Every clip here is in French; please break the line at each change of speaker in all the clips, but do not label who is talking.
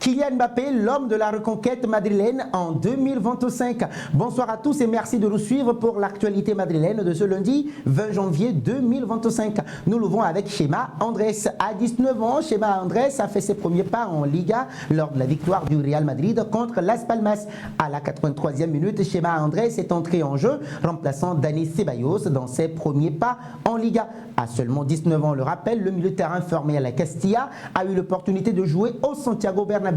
Kylian Mbappé, l'homme de la reconquête madrilène en 2025. Bonsoir à tous et merci de nous suivre pour l'actualité madrilène de ce lundi 20 janvier 2025. Nous l'ouvrons avec Chema Andrés. À 19 ans, Chema Andrés a fait ses premiers pas en Liga lors de la victoire du Real Madrid contre Las Palmas. À la 83e minute, Chema Andrés est entré en jeu, remplaçant Dani Ceballos dans ses premiers pas en Liga. À seulement 19 ans, le rappel, le milieu de terrain formé à la Castilla a eu l'opportunité de jouer au Santiago Bernabéu,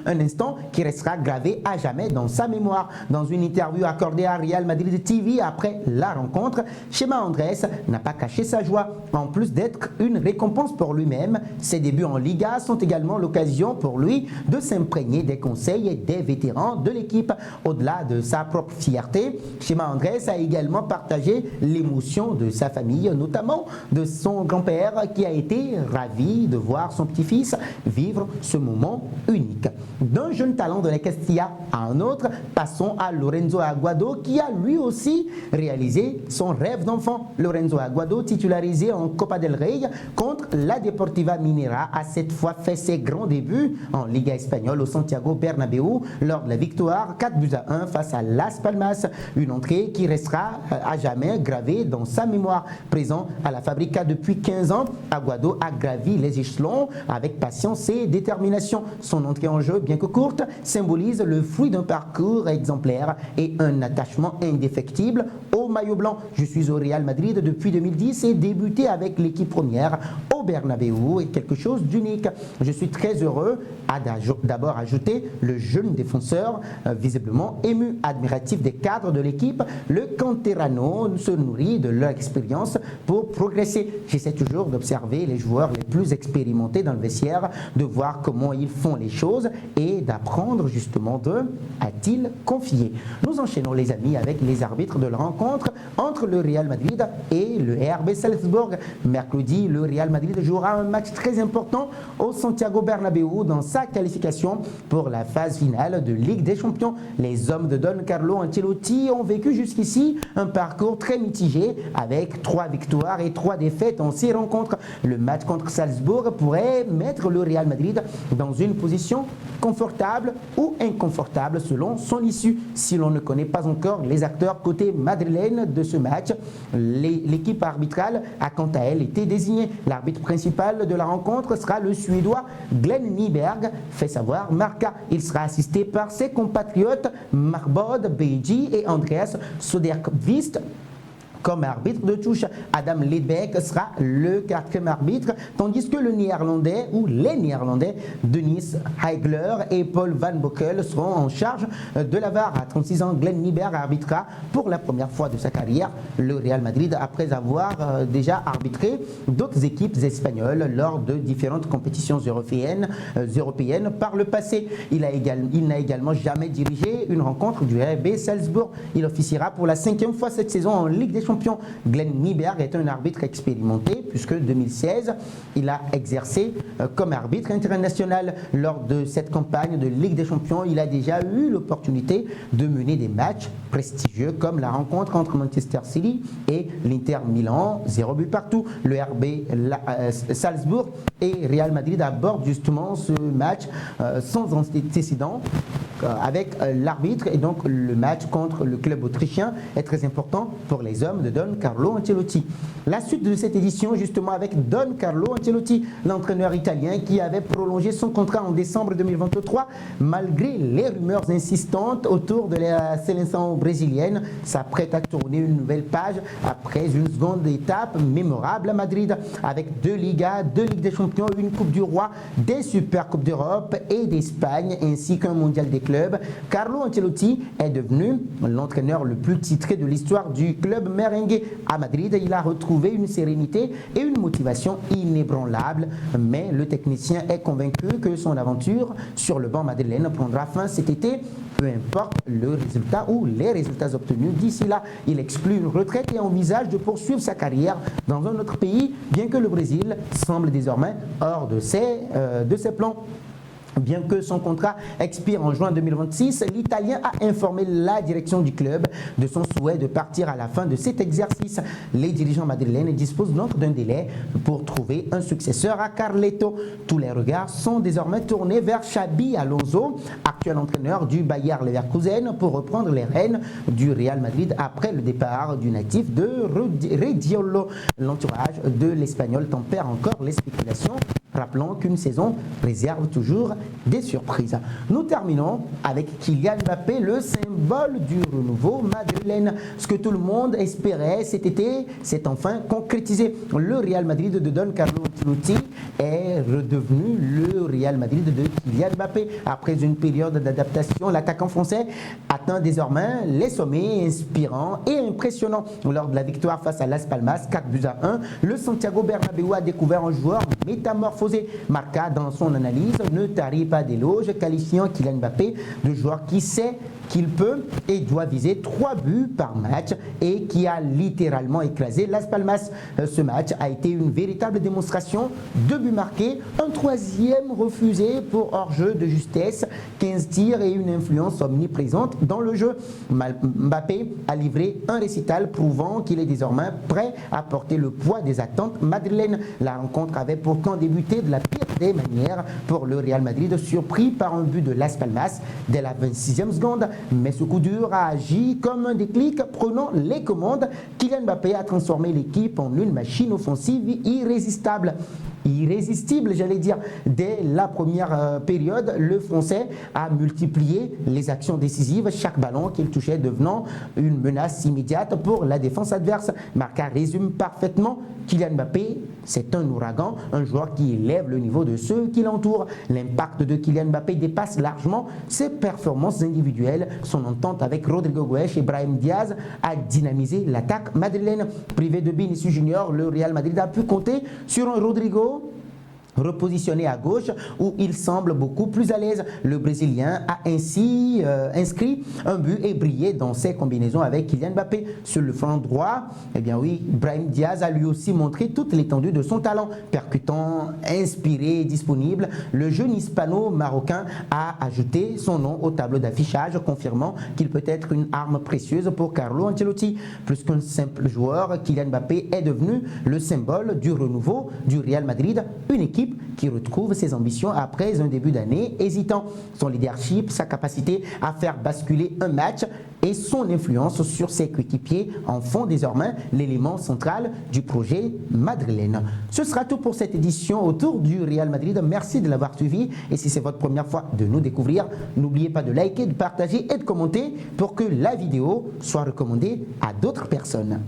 un instant qui restera gravé à jamais dans sa mémoire. Dans une interview accordée à Real Madrid TV après la rencontre, Chema Andrés n'a pas caché sa joie. En plus d'être une récompense pour lui-même, ses débuts en Liga sont également l'occasion pour lui de s'imprégner des conseils des vétérans de l'équipe. Au-delà de sa propre fierté, Chema Andrés a également partagé l'émotion de sa famille, notamment de son grand-père qui a été ravi de voir son petit-fils vivre ce moment unique. D'un jeune talent de la Castilla à un autre, passons à Lorenzo Aguado qui a lui aussi réalisé son rêve d'enfant. Lorenzo Aguado, titularisé en Copa del Rey contre la Deportiva Minera, a cette fois fait ses grands débuts en Liga espagnole au Santiago Bernabéu lors de la victoire 4-1 face à Las Palmas. Une entrée qui restera à jamais gravée dans sa mémoire. Présent à la Fabrica depuis 15 ans, Aguado a gravi les échelons avec patience et détermination. Son entrée en jeu, bien que courte, symbolise le fruit d'un parcours exemplaire et un attachement indéfectible au maillot blanc. Je suis au Real Madrid depuis 2010 et débuter avec l'équipe première au Bernabéu est quelque chose d'unique. Je suis très heureux, a d'abord ajouté le jeune défenseur, visiblement ému, admiratif des cadres de l'équipe. Le Canterano se nourrit de leur expérience pour progresser. J'essaie toujours d'observer les joueurs les plus expérimentés dans le vestiaire, de voir comment ils font les choses et d'apprendre justement d'eux, a-t-il confié. Nous enchaînons les amis avec les arbitres de la rencontre entre le Real Madrid et le RB Salzbourg. Mercredi, le Real Madrid jouera un match très important au Santiago Bernabéu dans sa qualification pour la phase finale de Ligue des Champions. Les hommes de Don Carlo Ancelotti ont vécu jusqu'ici un parcours très mitigé avec 3 victoires et 3 défaites en 6 rencontres. Le match contre Salzbourg pourrait mettre le Real Madrid dans une position confortable ou inconfortable selon son issue. Si l'on ne connaît pas encore les acteurs côté madrilène de ce match, l'équipe arbitrale a quant à elle été désignée. L'arbitre principal de la rencontre sera le Suédois Glenn Nyberg, fait savoir Marca. Il sera assisté par ses compatriotes Marbod Beji et Andreas Soderqvist. Comme arbitre de touche, Adam Ledbeck sera le 4e arbitre, tandis que le néerlandais ou les néerlandais Denis Heigler et Paul Van Boekel seront en charge de la VAR. À 36 ans, Glenn Nyberg arbitrera pour la première fois de sa carrière le Real Madrid après avoir déjà arbitré d'autres équipes espagnoles lors de différentes compétitions européennes par le passé. Il n'a également jamais dirigé une rencontre du RB Salzbourg. Il officiera pour la 5e fois cette saison en Ligue des Champions. Glenn Nyberg est un arbitre expérimenté puisque 2016, il a exercé comme arbitre international. Lors de cette campagne de Ligue des Champions, il a déjà eu l'opportunité de mener des matchs prestigieux comme la rencontre entre Manchester City et l'Inter Milan, 0 but partout. Le RB Salzbourg et Real Madrid abordent justement ce match sans antécédent avec l'arbitre, et donc le match contre le club autrichien est très important pour les hommes de Don Carlo Ancelotti. La suite de cette édition justement avec Don Carlo Ancelotti, l'entraîneur italien qui avait prolongé son contrat en décembre 2023 malgré les rumeurs insistantes autour de la sélection brésilienne, s'apprête à tourner une nouvelle page après une seconde étape mémorable à Madrid avec 2 Ligas, 2 Ligues des Champions, une Coupe du Roi, des Super Coupes d'Europe et d'Espagne ainsi qu'un mondial des clubs. Carlo Ancelotti est devenu l'entraîneur le plus titré de l'histoire du club merengue. À Madrid, il a retrouvé une sérénité et une motivation inébranlables, mais le technicien est convaincu que son aventure sur le banc madrilène prendra fin cet été, peu importe le résultat ou les résultats obtenus d'ici là. Il exclut une retraite et envisage de poursuivre sa carrière dans un autre pays, bien que le Brésil semble désormais hors de ses plans. Bien que son contrat expire en juin 2026, l'Italien a informé la direction du club de son souhait de partir à la fin de cet exercice. Les dirigeants madrilènes disposent donc d'un délai pour trouver un successeur à Carleto. Tous les regards sont désormais tournés vers Xabi Alonso, actuel entraîneur du Bayer Leverkusen, pour reprendre les rênes du Real Madrid après le départ du natif de Rediolo. L'entourage de l'Espagnol tempère encore les spéculations, rappelant qu'une saison réserve toujours des surprises. Nous terminons avec Kylian Mbappé, le symbole du renouveau madrilène. Ce que tout le monde espérait cet été s'est enfin concrétisé. Le Real Madrid de Don Carlo Ancelotti est redevenu le Real Madrid de Kylian Mbappé. Après une période d'adaptation, l'attaquant français atteint désormais les sommets inspirants et impressionnants. Lors de la victoire face à Las Palmas, 4-1, le Santiago Bernabéu a découvert un joueur métamorphosé. Marca, dans son analyse, ne tarit pas d'éloges, qualifiant Kylian Mbappé de joueur qui sait qu'il peut et doit viser 3 buts par match et qui a littéralement écrasé Las Palmas. Ce match a été une véritable démonstration, 2 buts marqués, un 3e refusé pour hors-jeu de justesse, 15 tirs et une influence omniprésente dans le jeu. Mbappé a livré un récital prouvant qu'il est désormais prêt à porter le poids des attentes madrilènes. La rencontre avait pourtant débuté de la pire des manières pour le Real Madrid, surpris par un but de Las Palmas dès la 26e seconde. Mais ce coup dur a agi comme un déclic, prenant les commandes. Kylian Mbappé a transformé l'équipe en une machine offensive irrésistible, j'allais dire. Dès la première période, le Français a multiplié les actions décisives, chaque ballon qu'il touchait devenant une menace immédiate pour la défense adverse. Marca résume parfaitement: Kylian Mbappé, c'est un ouragan, un joueur qui élève le niveau de ceux qui l'entourent. L'impact de Kylian Mbappé dépasse largement ses performances individuelles. Son entente avec Rodrigo Goes et Brahim Diaz a dynamisé l'attaque madrilène. Privé de Vinicius Junior, le Real Madrid a pu compter sur un Rodrigo repositionné à gauche où il semble beaucoup plus à l'aise. Le Brésilien a ainsi inscrit un but et brillé dans ses combinaisons avec Kylian Mbappé. Sur le flanc droit, eh bien oui, Brahim Diaz a lui aussi montré toute l'étendue de son talent. Percutant, inspiré, disponible, le jeune hispano-marocain a ajouté son nom au tableau d'affichage, confirmant qu'il peut être une arme précieuse pour Carlo Ancelotti. Plus qu'un simple joueur, Kylian Mbappé est devenu le symbole du renouveau du Real Madrid, une équipe qui retrouve ses ambitions après un début d'année hésitant. Son leadership, sa capacité à faire basculer un match et son influence sur ses coéquipiers en font désormais l'élément central du projet madrilène. Ce sera tout pour cette édition autour du Real Madrid. Merci de l'avoir suivi et si c'est votre première fois de nous découvrir, n'oubliez pas de liker, de partager et de commenter pour que la vidéo soit recommandée à d'autres personnes.